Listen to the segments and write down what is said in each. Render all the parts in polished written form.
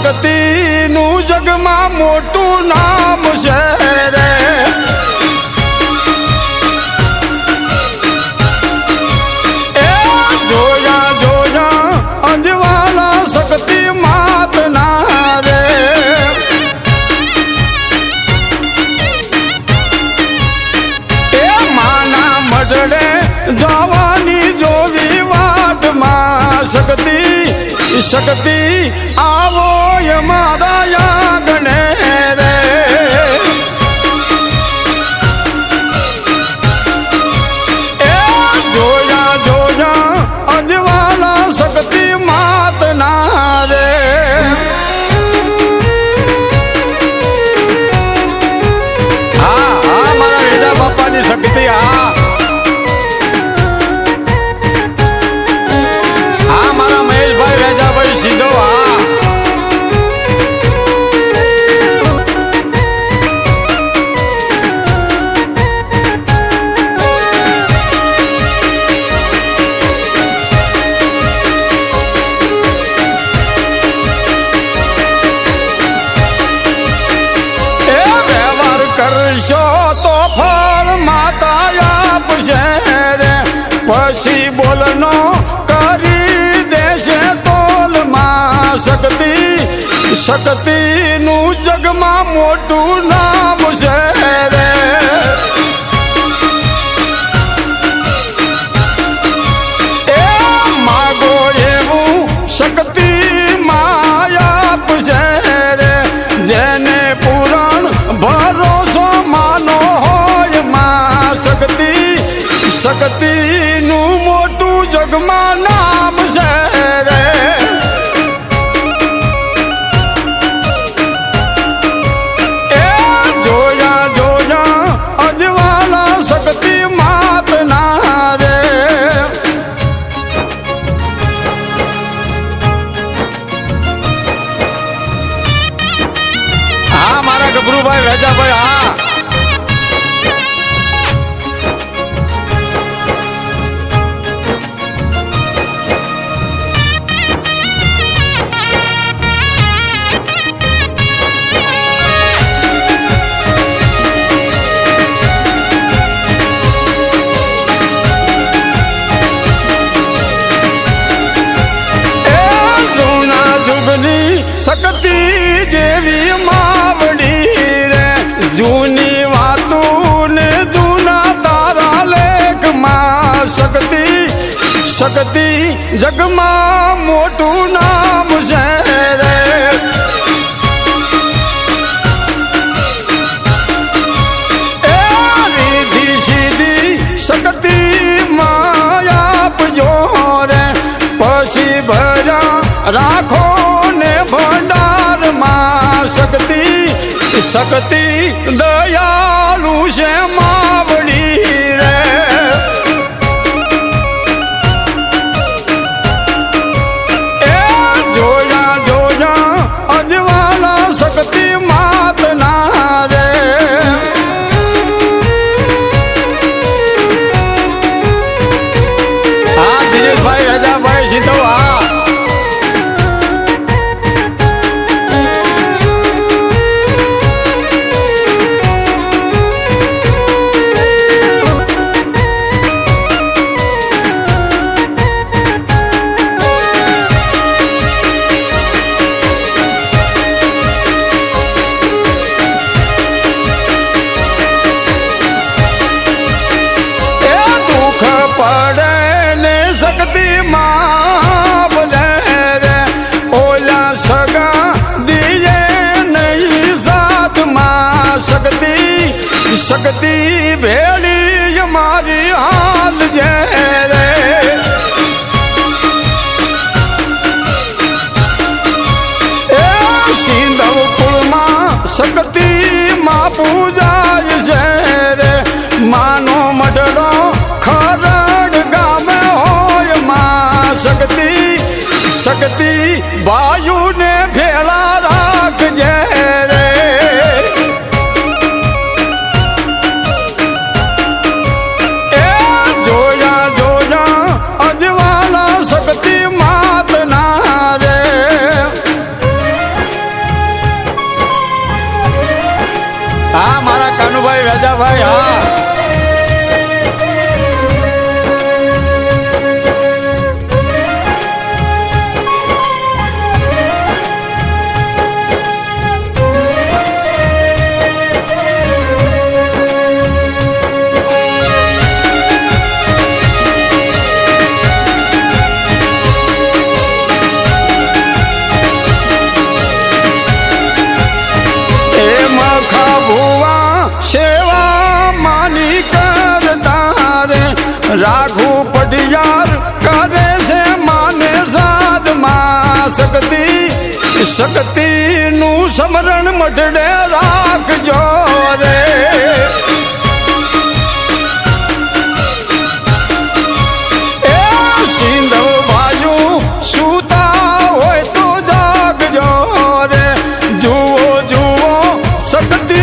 શક્તિનું જગમાં મોટું નામ છે રે. એ જોયા જોયા અંજવાલા શક્તિ માતના રે. એ માના મઢડે જવાની જોવી વાટમાં શક્તિ શક્તિ આવો મારા યાગને રે. એ જોયા જોયા અંજવાલા શક્તિ માતના રે. હા હા મારા વેદા બાપાની શક્તિ. હા મારા મહેશભાઈ રાજાભાઈ સીધો. કરશો તો ફળ માતા આપશે રે. પછી બોલનો કરી દેશે તોલમાં શક્તિ શક્તિનું જગમાં મોટું નામ છે રે. એ માગો એવું શક્તિ માયા આપશે રે. જેને પુરાણ ભરોસો માનો હોય માં શક્તિ શક્તિનું મોટું જગમાં નામ છે રે. એ જોયા જોયા અજવાલા શક્તિ માતના રે. હા મારા ગભરુભાઈ રાજાભાઈ. હા શક્તિ જેવી માવડી રે. જૂની વાતું ને જૂના તારા લેખમાં શક્તિ શક્તિ જગમાં મોટું નામ છે રે. એ રીધી સીધી શક્તિ માયા આપજો રે. પછી ભર્યા રાખો ભંડારમાં શક્તિ શક્તિ દયાળુ છે માવડી રે. એ જોયા જોયા અજવાલા શક્તિ માતના રે. હા દિનેશભાઈ રાજાભાઈ સીધો. હા પડે ને શક્તિ માં બને રે. ઓલા સગા દિયે નહીં સાથમાં શક્તિ શક્તિ ભેળી મારી હાલ જે રે. એ સિંધવ કુળમાં શક્તિ માં પૂજાય છે રે. માનો મઢડો ખરડ ગામે હોય માં શક્તિ શક્તિ વાયુને ભેળા રાખજે રે. એ જોયા જોયા અજવાલા શક્તિ માતના રે. શક્તિ નું સમરણ મઢડે રાખજો રે. એ સિંધવ બાજુ સૂતા હોય તો જાગજો રે. જુઓ જુઓ શક્તિ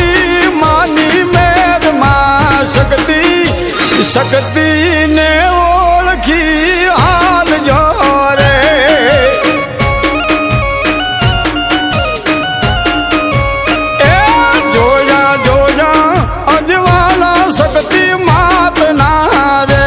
માની મેર માં શક્તિ શક્તિ ને ઓળખી હાલજો રે. એ જોયા જોયા અજવાળા શક્તિ માત ના રે.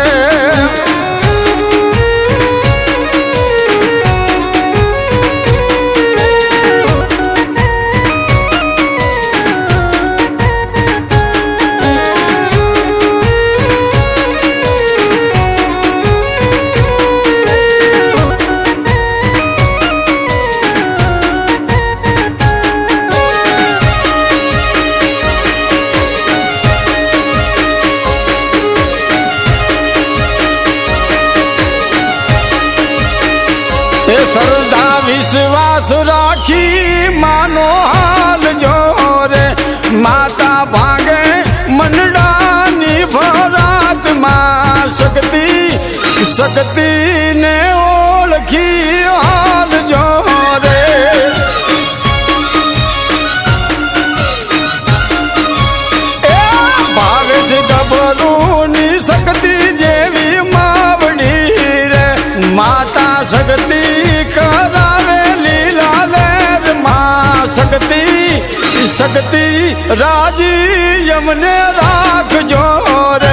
એ શ્રદ્ધા વિશ્વાસ રાખી માનો હાલ જો રે. માતા ભાગે મંડાની ભરાત માં શક્તિ શક્તિ ને ઓળખી હાલ જો રે. એ ભાવે છે ગભરૂની શક્તિ જેવી માવડી રે. માતા શક્તિ કરાવે લીલા વેર માં શક્તિ શક્તિ રાજી યમને રાખજો રે.